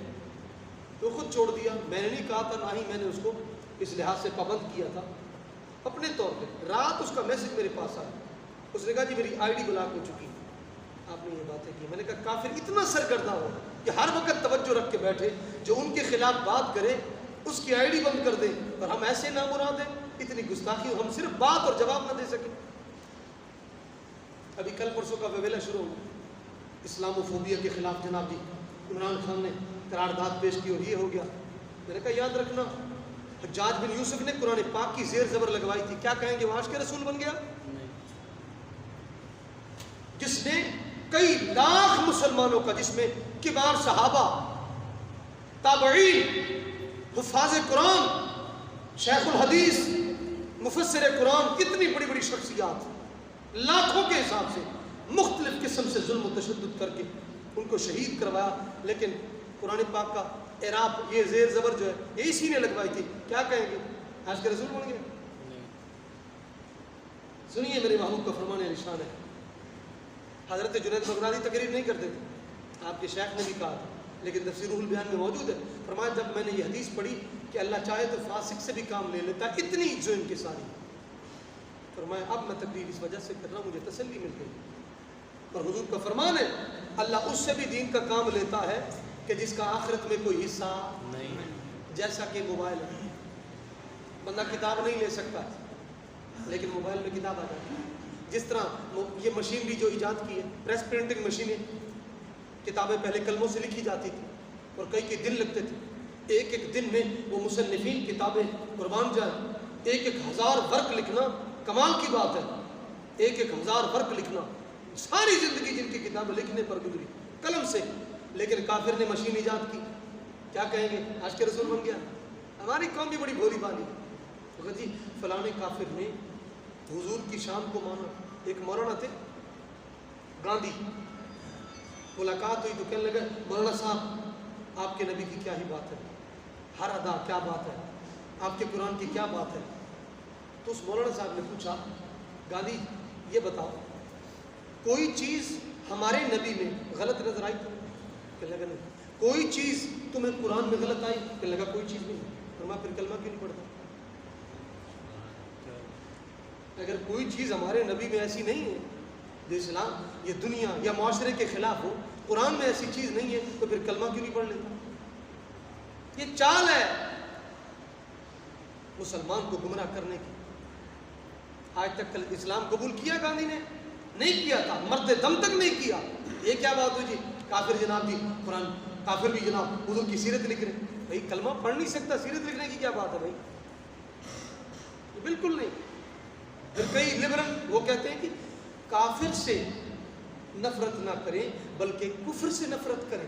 A: وہ خود چھوڑ دیا. میں نے نہیں کہا تھا، نہ ہی میں نے اس کو اس لحاظ سے پابند کیا تھا. اپنے طور پہ رات اس کا میسج میرے پاس آیا. اس نے کہا جی میری آئی ڈی بلاک ہو چکی. آپ نے یہ باتیں کی. میں نے کہا کافر اتنا سرگرداں ہو کہ ہر وقت توجہ رکھ کے بیٹھے، جو ان کے خلاف بات کرے اس کی آئی ڈی بند کر دے، اور ہم ایسے نہ مراد ہیں. اتنی گستاخی ہو، ہم صرف بات اور جواب نہ دے سکیں. ابھی کل پرسوں کا ویویلا شروع ہو، اسلام و فوبیا کے خلاف جناب جی عمران خان نے قرارداد پیش کی اور یہ ہو گیا. میں نے کہا یاد رکھنا حجاج بن یوسف نے قرآن پاک کی زیر زبر لگوائی تھی. کیا کہیں گے وہ عاشق رسول بن گیا؟ جس نے کئی لاکھ مسلمانوں کا، جس میں کبار صحابہ، تابعین، حفاظ قرآن، شیخ الحدیث، مفسر قرآن، اتنی بڑی بڑی شخصیات لاکھوں کے حساب سے مختلف قسم سے ظلم و تشدد کر کے ان کو شہید کروایا. لیکن قرآن پاک کا اعراب یہ زیر زبر جو ہے یہ اسی نے لگوائی تھی. کیا کہیں گے؟ عاشق رسول بن گئے. سنیے میرے محبوب کا فرمان نشان ہے. حضرت جنید بغدادی تقریر نہیں کرتے تھے، آپ کے شیخ نے بھی کہا تھا، لیکن تفسیر روح البیان میں موجود ہے. فرمایا جب میں نے یہ حدیث پڑھی کہ اللہ چاہے تو فاسق سے بھی کام لے لیتا، اتنی جو ان کے ساری، فرمایا اب میں تقریر اس وجہ سے کر رہا ہوں، مجھے تسلی مل گئی. اور حضور کا فرمان ہے اللہ اس سے بھی دین کا کام لیتا ہے کہ جس کا آخرت میں کوئی حصہ نہیں. جیسا کہ موبائل ہے، بندہ کتاب نہیں لے سکتا لیکن موبائل میں کتاب آ جاتی ہے. جس طرح یہ مشین بھی جو ایجاد کی ہے، پریس پرنٹنگ مشینیں، کتابیں پہلے قلموں سے لکھی جاتی تھی اور کئی دن لگتے تھے. ایک ایک دن میں وہ مصنفین کتابیں قربان جائیں 1,000 ورق لکھنا کمال کی بات ہے. 1,000 ورق لکھنا، ساری زندگی جن کی کتابیں لکھنے پر گزری قلم سے. لیکن کافر نے مشین ایجاد کی. کیا کہیں گے؟ عاشق رسول بن گیا. ہماری قوم بھی بڑی بھولی بھالی ہے. جی فلاں کافر نے حضور کی شان کو مانا. ایک مولانا تھے گاندھی، ملاقات ہوئی تو کہنے لگا مولانا صاحب آپ کے نبی کی کیا ہی بات ہے، ہر ادا کیا بات ہے، آپ کے قرآن کی کیا بات ہے. تو اس مولانا صاحب نے پوچھا گاندھی یہ بتاؤ کوئی چیز ہمارے نبی میں غلط نظر آئی؟ کہنے لگا نہیں. کوئی چیز تمہیں قرآن میں غلط آئی؟ کہنے لگا کوئی چیز نہیں. فرمایا پھر کلمہ کیوں نہیں پڑھتا؟ اگر کوئی چیز ہمارے نبی میں ایسی نہیں ہے جو اسلام یہ دنیا یا معاشرے کے خلاف ہو، قرآن میں ایسی چیز نہیں ہے، تو پھر کلمہ کیوں نہیں پڑھ لیتا؟ یہ چال ہے مسلمان کو گمراہ کرنے کی. آج تک اسلام قبول کیا گاندھی نے؟ نہیں کیا تھا، مرد دم تک نہیں کیا. یہ کیا بات ہوئی جی کافر جناب جی قرآن، کافر بھی جناب حضور کی سیرت لکھ رہے ہیں. بھائی کلمہ پڑھ نہیں سکتا، سیرت لکھنے کی کیا بات ہے بھائی؟ یہ بالکل نہیں. پھر کئی لبرل وہ کہتے ہیں کہ کافر سے نفرت نہ کریں بلکہ کفر سے نفرت کریں.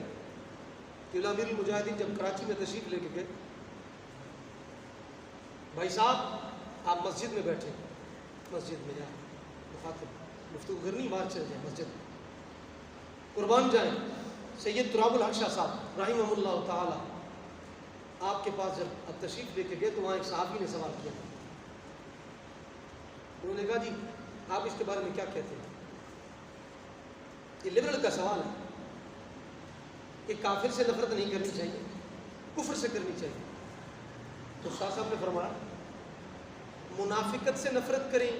A: امیر المجاہدین جب کراچی میں تشریف لے کے گئے، بھائی صاحب آپ مسجد میں بیٹھے، مسجد میں جائیں مخاطب گفتگو کرنی، باہر چل جائیں مسجد میں قربان جائیں. سید تراب الحق شاہ صاحب رحمہ اللہ تعالی آپ کے پاس جب اب تشریف لے کے گئے تو وہاں ایک صحابی نے سوال کیا. انہوں نے کہا جی آپ اس کے بارے میں کیا کہتے ہیں؟ یہ لبرل کا سوال ہے کہ کافر سے نفرت نہیں کرنی چاہیے، کفر سے کرنی چاہیے. تو شاہ صاحب نے فرمایا منافقت سے نفرت کریں،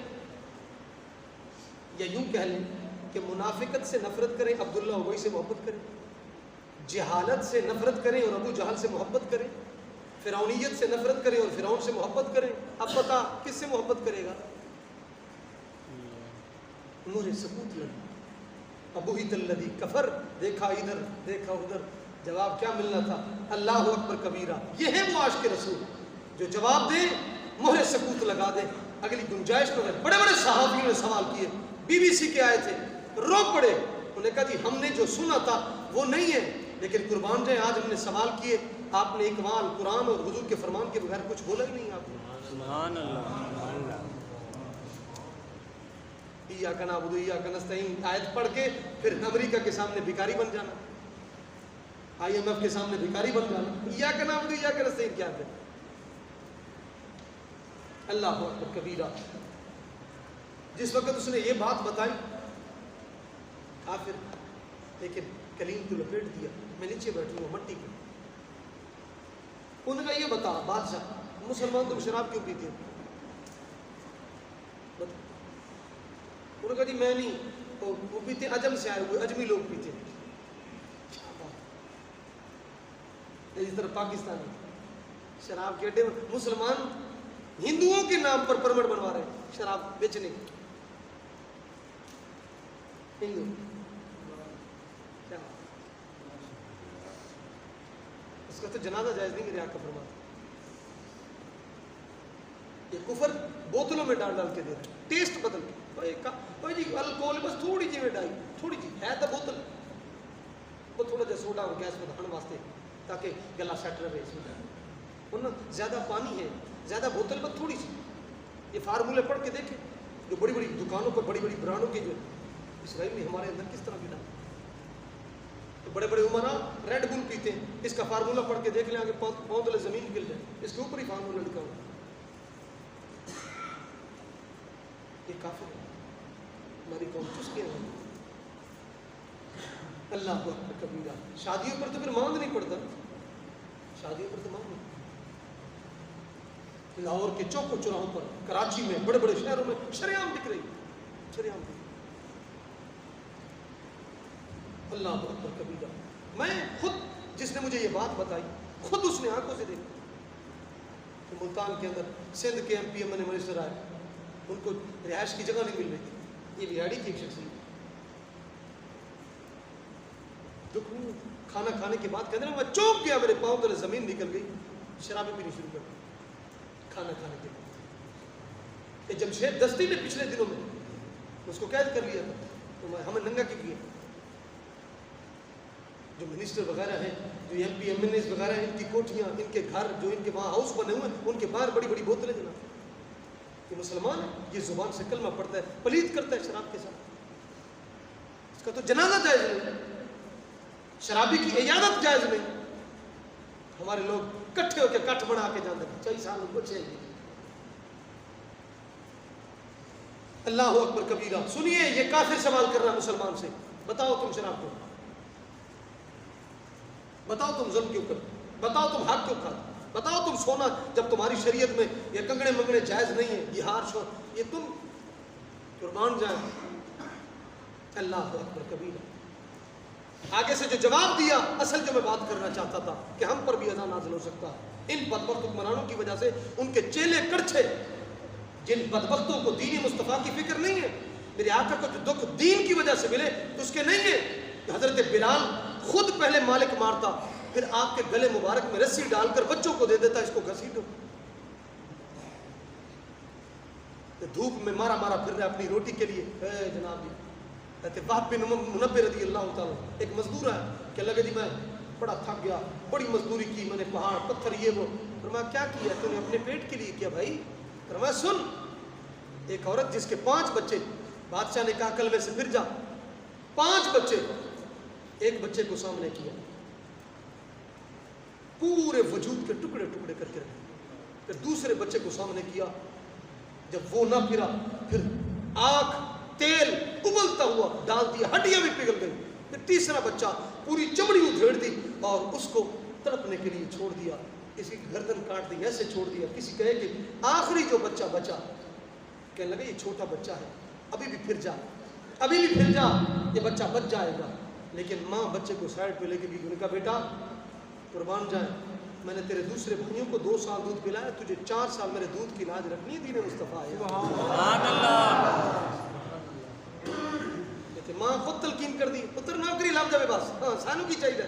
A: یا یوں کہہ لیں کہ منافقت سے نفرت کریں عبداللہ ابی سے محبت کریں، جہالت سے نفرت کریں اور ابو جہل سے محبت کریں، فرعونیت سے نفرت کریں اور فرعون سے محبت کریں. اب بتا کس سے محبت کرے گا؟ نور سکوت لگی ابوہیت الذی کفر، دیکھا ادھر دیکھا ادھر، جواب کیا ملنا تھا؟ اللہ اکبر کبیرہ. یہ ہے وہ عاشق رسول جو جواب دے مہر سکوت لگا دے، اگلی گنجائش نہ رہے. بڑے بڑے صحابیوں نے سوال کیے، BBC کے آئے تھے، رو پڑے. انہوں نے کہا جی ہم نے جو سنا تھا وہ نہیں ہے، لیکن قربان جائیں آج ہم نے سوال کیے، آپ نے اقبال قرآن اور حضور کے فرمان کے بغیر کچھ بولا ہی نہیں. آپ نے
B: سبحان اللہ
A: ایاک نعبد و ایاک نستعین آیت پڑھ کے پھر امریکہ کے سامنے بھکاری بن جانا، IMF کے سامنے بھکاری بن جانا. ایاک نعبد و ایاک نستعین کیا ہے؟ اللہ اکبر کبیرہ. جس وقت اس نے یہ بات بتائی کافر لیکن کلیم کو لپیٹ دیا، میں نیچے بیٹھوں گا مٹی پہ. انہوں نے کہا یہ بتا بادشاہ مسلمان تم شراب کیوں پیتے ہو؟ انہوں نے کہا جی میں نہیں، وہ پیتے عجم سے آئے ہوئے اجمی لوگ پیتے ہیں. اس طرح پاکستانی شراب کے اڈے مسلمان ہندوؤں کے نام پر پرمٹ بنوا رہے ہیں شراب بیچنے کی. ہندو کیا اس کا تو جنازہ جائز نہیں میرے آقا فرماتے. یہ کفر بوتلوں میں ڈال ڈال کے دے رہے ہیں، ٹیسٹ بدل کے جی الکوہل بس تھوڑی جی میں ڈائی، تھوڑی جی ہے تو بوتل وہ تھوڑا جا سوڈا اور گیس میں دہن واسطے تاکہ گلا سیٹ رہے اس میں ورنہ زیادہ پانی ہے زیادہ بوتل بس تھوڑی سی. یہ فارمولے پڑھ کے دیکھیں جو بڑی بڑی دکانوں پر بڑی بڑی برانڈوں کے جو اسرائیل میں ہمارے اندر کس طرح کی ڈال تو بڑے بڑے عمرہ ریڈ بل پیتے ہیں. اس کا فارمولہ پڑھ کے دیکھ لیں آگے پاؤں زمین گر جائے، اس کے اوپر ہی فارمولہ لکھا ہوا. یہ کافر ہے، ہماری قوم چسکے ہیں. اللہ کو اکبر کبیرہ. شادیوں پر تو پھر ماند نہیں پڑتا، شادیوں پر تو ماند نہیں. لاہور کے چوکوں چوراہوں پر، کراچی میں، بڑے بڑے شہروں میں شریعام بک رہی، شریعام بک رہی. اللہ اکبر کبیرہ. میں خود جس نے مجھے یہ بات بتائی خود اس نے آنکھوں سے دیکھا کہ ملتان کے اندر سندھ کے M P M N minister آئے، ان کو رہائش کی جگہ نہیں مل رہی تھی. یہ بہاڑی کی ایک شخصیت جو کھانا کھانے کے بعد کہتے ہیں میں چوک گیا، میرے پاؤں تلے زمین نکل گئی، شرابیں پینی شروع کر دی کھانا کھانے کے بعد. یہ جمشید دستی نے پچھلے دنوں میں اس کو قید کر لیا تھا، تو ہمیں ننگا کی کیا. جو منسٹر وغیرہ ہیں، جو ایم پی ایم این ایز وغیرہ ہیں، ان کی کوٹھیاں، ان کے گھر جو ان کے وہاں ہاؤس بنے ہوئے ہیں، ان کے باہر بڑی بڑی بوتلیں جناب. یہ مسلمان ہے، یہ زبان سے کلمہ پڑھتا ہے، پلید کرتا ہے شراب کے ساتھ. اس کا تو جنازہ جائز نہیں، شرابی کی عیادت جائز نہیں. ہمارے لوگ کٹھے ہو کے کٹ بنا کے جانتے ہیں 40 سال کو چاہیے. اللہ اکبر کبیرہ. سنیے یہ کافر سوال کر رہا مسلمان سے، بتاؤ تم شراب کو، بتاؤ تم ظلم کیوں کرتے، بتاؤ تم حق کیوں کھاتے، بتاؤ تم سونا جب تمہاری شریعت میں یہ کنگڑے منگڑے جائز نہیں ہیں، یہ ہار شور، یہ تم قربان جائیں. اللہ اکبر کبیرہ. آگے سے جو جواب دیا، اصل جو میں بات کرنا چاہتا تھا کہ ہم پر بھی اذان نازل ہو سکتا ہے ان بدبخت حکمرانوں کی وجہ سے. ان کے چیلے کڑچھے جن بدبختوں کو دین مصطفیٰ کی فکر نہیں ہے. میرے آقا کو جو دکھ دین کی وجہ سے ملے تو اس کے نہیں ہے. حضرت بلال خود پہلے مالک مارتا، پھر آپ کے گلے مبارک میں رسی ڈال کر بچوں کو دے دیتا، اس کو گھسیٹو. دھوپ میں مارا مارا پھر رہے اپنی روٹی کے لیے. اے جناب جی کہتے وہب بن منبہ رضی اللہ تعالیٰ ایک مزدور ہے کہ لگے جی میں بڑا تھک گیا، بڑی مزدوری کی میں نے، پہاڑ پتھر یہ وہ. فرمایا کیا کیا تو نے؟ اپنے پیٹ کے لیے کیا بھائی. فرمایا سن، ایک عورت جس کے 5 بچے، بادشاہ نے کہا کلبے سے پھر جا، 5 بچے، ایک بچے کو سامنے کیا، پورے وجود کے ٹکڑے ٹکڑے کر کے رکھے. پھر دوسرے بچے کو سامنے کیا، جب وہ نہ پھرا پھر آنکھ تیل ابلتا ہوا ڈال دیا، ہڈیاں بھی پگھل گئی. پھر تیسرا بچہ پوری چمڑی ادھیڑ دی اور اس کو تڑپنے کے لیے چھوڑ دیا، کسی کی گردن کاٹ دی، ایسے چھوڑ دیا. کسی کہے کہ آخری جو بچہ بچا، کہنے لگے یہ چھوٹا بچہ ہے، ابھی بھی پھر جا، ابھی بھی پھر جا، یہ بچہ بچ جائے گا. لیکن ماں بچے کو سائڈ پہ لے کے بھی نے کہا بیٹا قربان جائیں، میں نے تیرے دوسرے بھائیوں کو 2 سال دودھ پلایا، تجھے 4 سال میرے دودھ کی لاج رکھنی ہے. دین مصطفیٰ ہے.
B: سبحان اللہ.
A: ماں خود تلقین کر دی، پتر نوکری لگ جائے بس، ہاں سانو کی چاہیے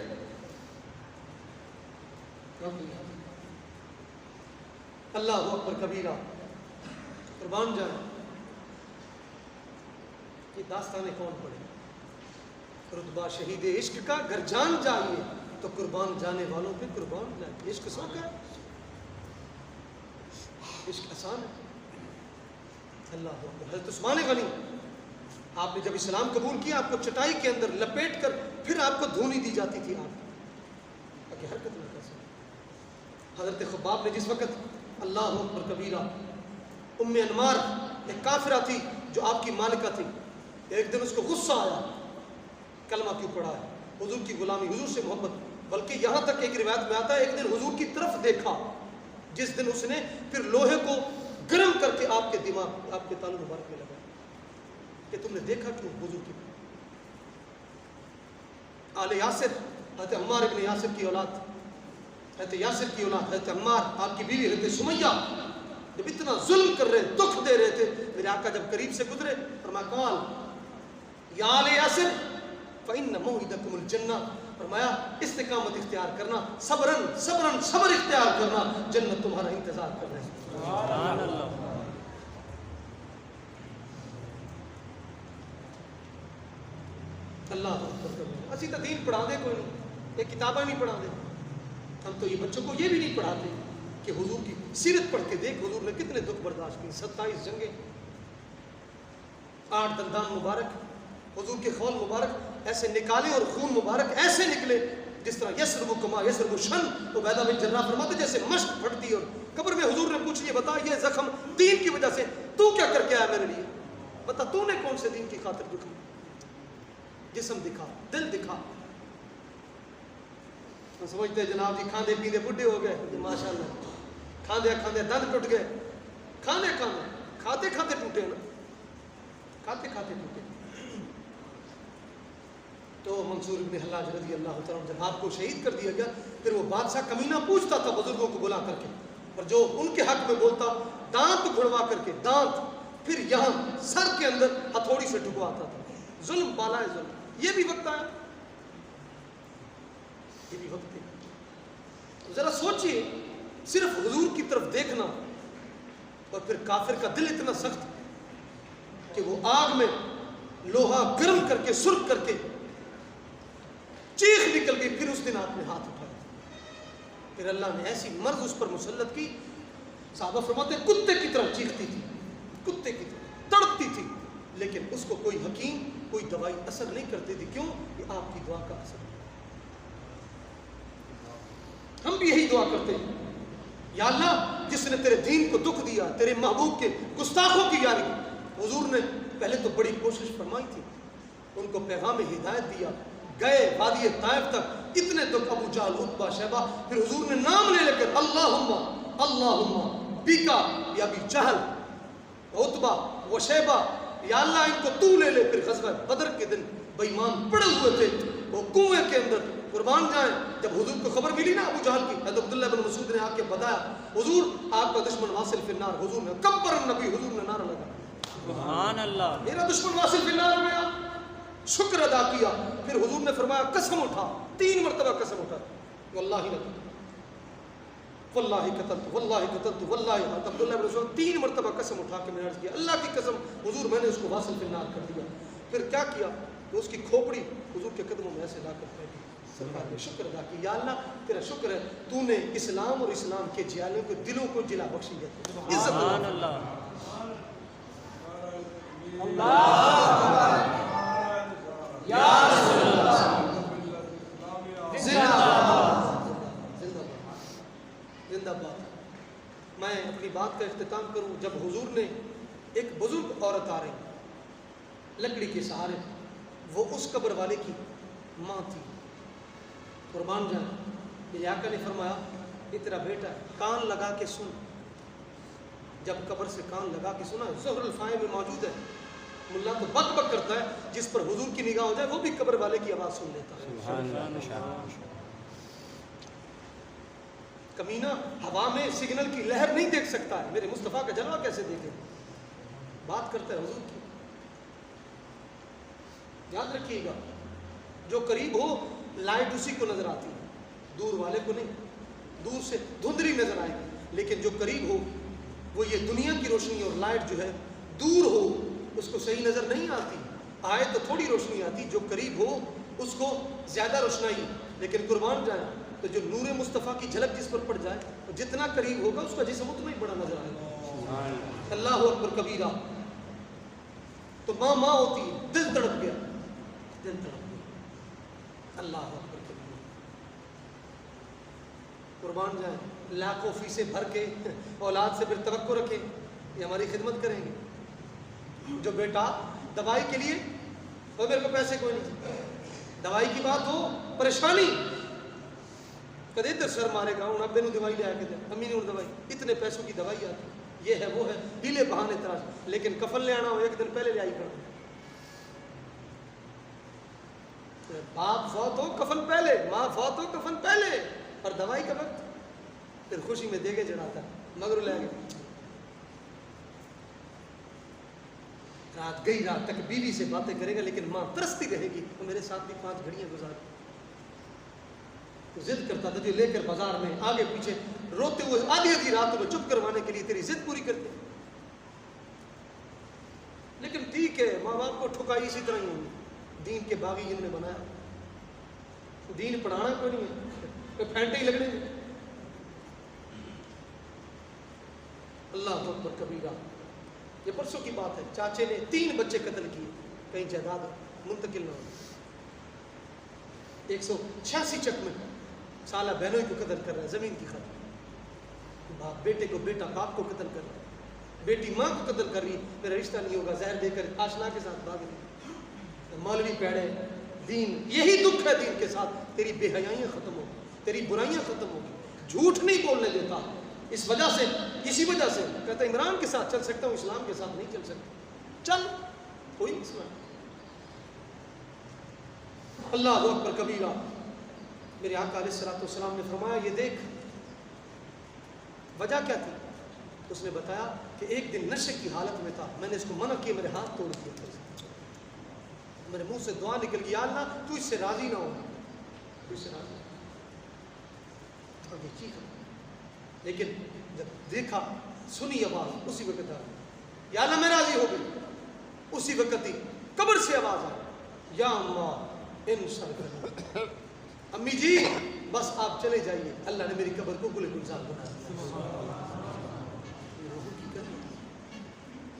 A: اللہ اکبر کبیرہ. قربان جائیں. یہ داستانیں کون پڑھے؟ رتبہ شہید عشق کا گر جان جائیے تو قربان جانے والوں پہ قربان جائے. عشق سوکھ ہے، عشق آسان ہے. اللہ اکبر. حضرت عثمان غنی آپ نے جب اسلام قبول کیا، آپ کو چٹائی کے اندر لپیٹ کر پھر آپ کو دھونی دی جاتی تھی، آپ تاکہ حرکت نہ کر سکے. حضرت خباب نے جس وقت اللہ اکبر کبیرہ ام انمار ایک کافرہ تھی جو آپ کی مالکہ تھی، ایک دن اس کو غصہ آیا، کلمہ کیوں پڑھا ہے، حضور کی غلامی، حضور سے محبت، بلکہ یہاں تک ایک روایت میں آتا ہے ایک دن حضور کی طرف دیکھا، جس دن اس نے پھر لوہے کو گرم کر کے آپ کے دماغ، آپ کے تالو مبارک میں لگا کہ تم نے دیکھا کیوں حضور کی. آل یاسر، حضرت عمار ابن یاسر کی اولاد، حضرت یاسر کی اولاد، حضرت عمار، آپ کی بیوی حضرت سمیہ، جب اتنا ظلم کر رہے، دکھ دے رہے تھے، میرے آقا جب قریب سے گزرے فرمایا قال یا آل یاسر فإن موعدکم الجنہ، فرمایا استقامت اختیار کرنا، صبرن صبرن صبر اختیار کرنا، جنت تمہارا انتظار کر رہے ہیں.
B: سبحان اللہ.
A: اللہ اسی تو دین پڑھا دے کوئی نہیں، یہ کتابیں نہیں پڑھا دے. ہم تو یہ بچوں کو یہ بھی نہیں پڑھاتے کہ حضور کی سیرت پڑھ کے دیکھ حضور نے کتنے دکھ برداشت کی، 27 جنگیں، 8 دندان مبارک، حضور کے خول مبارک ایسے نکالے اور خون مبارک ایسے نکلے جس طرح یسرب کما یسرب شن. تو عبیدہ بن جراح فرماتے جیسے مشق پھٹتی. اور قبر میں حضور نے پوچھ یہ بتا یہ زخم دین کی وجہ سے تو کیا کر کے آیا میرے لیے، بتا تو نے کون سے دین کی خاطر دکھی، جسم دکھا، دل دکھا. سمجھتے جناب جی کھاندے پیندے بڈھے ہو گئے، ماشاء اللہ کھاندے کھاندے دند ٹوٹ گئے، کھاندے کھاندے کھاتے کھاتے ٹوٹے نا، کھاتے کھاتے ٹوٹے. تو منصور بن حلاج رضی اللہ تعالیٰ جب آپ کو شہید کر دیا گیا، پھر وہ بادشاہ کمینہ پوچھتا تھا بزرگوں کو بلا کر کے، اور جو ان کے حق میں بولتا دانت گھڑوا کر کے، دانت پھر یہاں سر کے اندر ہتھوڑی سے ٹکواتا تھا. ظلم بالا ہے ظلم. یہ بھی وقت آیا، یہ بھی وقت ہے. ذرا سوچئے صرف حضور کی طرف دیکھنا اور پھر کافر کا دل اتنا سخت کہ وہ آگ میں لوہا گرم کر کے سرخ کر کے چیخ نکل گئی. پھر اس دن آپ نے ہاتھ اٹھایا، پھر اللہ نے ایسی مرض اس پر مسلط کی، صحابہ فرماتے کتے کی طرح چیختی تھی، کتے کی طرح تڑپتی تھی، لیکن اس کو کوئی حکیم کوئی دوائی اثر نہیں کرتی تھی. کیوں؟ یہ آپ کی دعا کا اثر. ہم بھی یہی دعا کرتے ہیں، یا اللہ جس نے تیرے دین کو دکھ دیا، تیرے محبوب کے گستاخوں کی یاری کی. حضور نے پہلے تو بڑی کوشش فرمائی تھی، ان کو پیغام ہدایت دیا، گئے وادی طائف تک، اتنے دکھ ابو جہل عتبہ شیبہ، پھر حضور نے نام لے کر اللہم اللہم بیکا یا ابی جہل عتبہ و شیبہ، یا اللہ ان کو تو لے لے. پھر غزوہ بدر کے دن بے ایمان پڑے ہوئے تھے وہ کنویں کے اندر، قربان جائیں. جب حضور کو خبر ملی نا ابو جہل کی، حضرت عبداللہ بن مسعود نے آ کے بتایا حضور آپ کا دشمن واصل فی النار. حضور نے کبر النبی، حضور نے نعرہ لگا
B: سبحان اللہ.
A: میرا دشمن واصل فی النار ہو گیا. شکر ادا کیا. پھر حضور نے فرمایا قسم اٹھا، 3 مرتبہ قسم اٹھا، واللہ نہ واللہ قتلت واللہ قتلت واللہ. عبداللہ بن مسعود 3 مرتبہ قسم اٹھا کے میں نے عرض کیا اللہ کی قسم حضور میں نے اس کو واصل فی النار کر دیا. پھر کیا کیا کہ اس کی کھوپڑی حضور کے قدموں میں ایسے لا کر پھینکی. سرکار نے شکر ادا کی، یا اللہ تیرا شکر ہے تو نے اسلام اور اسلام کے جیالوں کو دلوں کو جلا بخشی ہے.
B: سبحان اللہ. یا رسول اللہ.
A: زندہ باد. میں اپنی بات کا اختتام کروں. جب حضور نے ایک بزرگ عورت آ رہی لکڑی کے سہارے، وہ اس قبر والے کی ماں تھی. قربان جائیں، یہ آقا نے فرمایا یہ تیرا بیٹا ہے، کان لگا کے سن. جب قبر سے کان لگا کے سنا، زہر الفائے میں موجود ہے. ملا تو بک بک کرتا ہے، جس پر حضور کی نگاہ ہو جائے وہ بھی قبر والے کی آواز سن لیتا ہے. کمینہ ہوا میں سگنل کی لہر نہیں دیکھ سکتا ہے، میرے مصطفیٰ کا جلوہ کیسے دیکھے؟ بات کرتا ہے حضور کی. یاد رکھیے گا جو قریب ہو لائٹ اسی کو نظر آتی ہے، دور والے کو نہیں. دور سے دھندری نظر آئے گی، لیکن جو قریب ہو وہ یہ دنیا کی روشنی اور لائٹ جو ہے دور ہو اس کو صحیح نظر نہیں آتی. آئے تو تھوڑی روشنی آتی، جو قریب ہو اس کو زیادہ روشنائی. لیکن قربان جائیں تو جو نور مصطفیٰ کی جھلک جس پر پڑ جائے تو جتنا قریب ہوگا اس کا جسم اتنا ہی بڑا نظر آئے گا. اللہ اکبر کبیرہ. تو ماں ماں ہوتی ہے، دل تڑپ گیا، دل تڑپ گیا. اللہ اکبر کبیرہ. قربان جائیں، لاکھوں فیسیں بھر کے اولاد سے پھر توقع رکھیں یہ ہماری خدمت کریں گے. جو بیٹا دوائی کے لیے اور میرے کو پیسے کوئی نہیں, دوائی کی بات ہو, پریشانی کدے ادھر سر مارے گا ہوں ابے نو دوائی لے آ کے دے, امی نے دوائی, اتنے پیسوں کی دوائی آتی, یہ ہے وہ ہے, ہیلے بہانے تراش, لیکن کفن لے آنا ہو ایک دن پہلے لے آئی کرنا. باپ فوت ہو کفن پہلے, ماں فوت ہو کفن پہلے, اور دوائی کا وقت پھر خوشی میں دے کے چڑھاتا ہے, مگر لے گئے. رات گئی, رات تک بیوی سے باتیں کرے گا لیکن ماں ترستی رہے گی, تو میرے ساتھ بھی 5 گھڑیاں گزار. تو ضد کرتا تھا, جو لے کر بازار میں آگے پیچھے روتے ہوئے آدھی آدھی رات میں چپ کروانے کے لیے تیری ضد پوری کرتے. لیکن ٹھیک ہے, ماں باپ کو ٹھکائی اسی طرح ہی ہوگی. دین کے باغی جن نے بنایا, دین پڑھانا کوئی نہیں ہے, پھینٹے ہی لگنے میں. اللہ اکبر کبیرہ. یہ پرسوں کی بات ہے, چاچے نے 3 بچے قتل کیے, کہیں جائیداد منتقل نہ ہو. 186 چک میں سالہ بہنوں کو قتل کر رہا ہے, زمین کی خاطر. باپ بیٹے کو, بیٹا باپ کو قتل کر رہا ہے, بیٹی ماں کو قتل کر رہی ہے, میرا رشتہ نہیں ہوگا, زہر دے کر آشنا کے ساتھ بھاگ رہی. مولوی پیڑے دین, یہی دکھ ہے دین کے ساتھ. تیری بے حیائیاں ختم ہوگی, تیری برائیاں ختم ہوگی, جھوٹ نہیں بولنے دیتا. اس وجہ سے, اسی وجہ سے کہتا عمران کے ساتھ چل سکتا ہوں, اسلام کے ساتھ نہیں چل سکتا. چل, کوئی مسئلہ نہیں. اللہ اکبر کبیرہ. میرے آقا علیہ الصلوۃ والسلام نے فرمایا, یہ دیکھ وجہ کیا تھی. اس نے بتایا کہ ایک دن نشے کی حالت میں تھا, میں نے اس کو منع کیا, میرے ہاتھ توڑ دیے تھے, میرے منہ سے دعا نکل گئی, یا اللہ تو اس سے راضی نہ ہو, تو اس سے راضی. لیکن جب دیکھا, سنی آواز, اسی وقت آ, یا اللہ میں راضی ہو گئی. اسی وقت ہی قبر سے آواز آئی, یا اللہ انشاءاللہ, امی جی بس آپ چلے جائیے, اللہ نے میری قبر کو گل گلزار بنا دیا.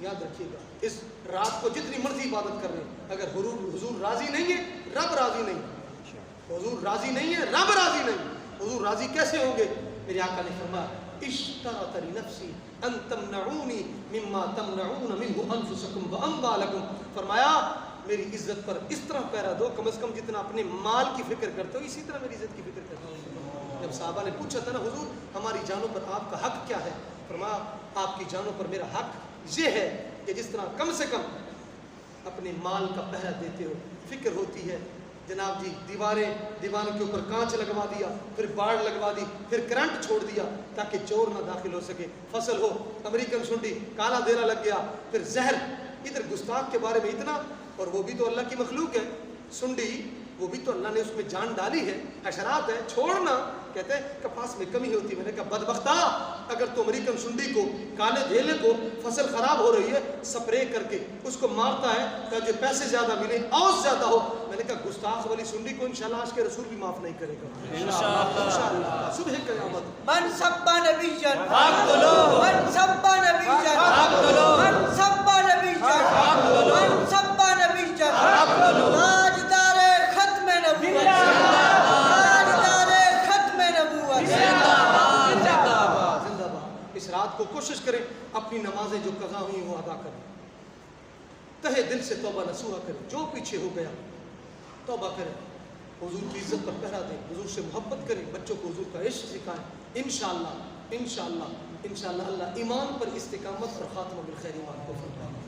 A: یاد رکھیے گا, اس رات کو جتنی مرضی عبادت کر رہے ہیں, اگر حضور راضی نہیں ہے, رب راضی نہیں. حضور راضی نہیں ہے, رب راضی نہیں. حضور راضی کیسے ہوں گے؟ میرے آقا نے فرمایا, اشترط لنفسی ان تمنعونی مما تمنعون منہ انفسکم واموالکم. فرمایا میری عزت پر اس طرح پہرا دو, کم از کم جتنا اپنے مال کی فکر کرتے ہو اسی طرح میری عزت کی فکر کرتے ہو. جب صحابہ نے پوچھا تھا نا, حضور ہماری جانوں پر آپ کا حق کیا ہے؟ فرمایا آپ کی جانوں پر میرا حق یہ ہے کہ جس طرح کم سے کم اپنے مال کا پہرا دیتے ہو, فکر ہوتی ہے. جناب جی دیواروں کے اوپر کانچ لگوا دیا, پھر باڑ لگوا دی, پھر کرنٹ چھوڑ دیا تاکہ چور نہ داخل ہو سکے. فصل ہو, امریکن سنڈی, کالا دیرا لگ گیا, پھر زہر. ادھر گستاخ کے بارے میں اتنا, اور وہ بھی تو اللہ کی مخلوق ہے. سنڈی وہ بھی تو اللہ نے اس میں جان ڈالی ہے, حشرات ہے, چھوڑنا. کہتے ہیں کپاس میں کمی ہوتی ہے. میں نے کہا بدبختہ, اگر تو امریکن سنڈی کو, کالے دھیلے کو, فصل خراب ہو رہی ہے, سپرے کر کے اس کو مارتا ہے تاکہ پیسے زیادہ ملے, اوز زیادہ ہو. میں نے کہا گستاخ والی سنڈی کو انشاءاللہ آج کے رسول بھی معاف نہیں کرے گا انشاءاللہ. صبح قیامت
C: من سب نبیًا فاقتلوہ, من سب نبیًا فاقتلوہ, من سب نبیًا فاقتلوہ, من سب نبیًا فاقتلوہ. تاجدار ختم نبوت, تاجدار ختم نبوت.
A: زندہ باد, زندہ باد. اس رات کو کوشش کریں اپنی نمازیں جو قضا ہوئی وہ ادا کریں, تہے دل سے توبہ نصوحہ کریں, جو پیچھے ہو گیا توبہ کریں, حضور کی عزت پر پہرا دیں, حضور سے محبت کریں, بچوں کو حضور کا عشق سکھائیں. انشاءاللہ انشاءاللہ انشاءاللہ اللہ ایمان پر استقامت اور خاتمہ بالخیر ایمان کو فرمائے.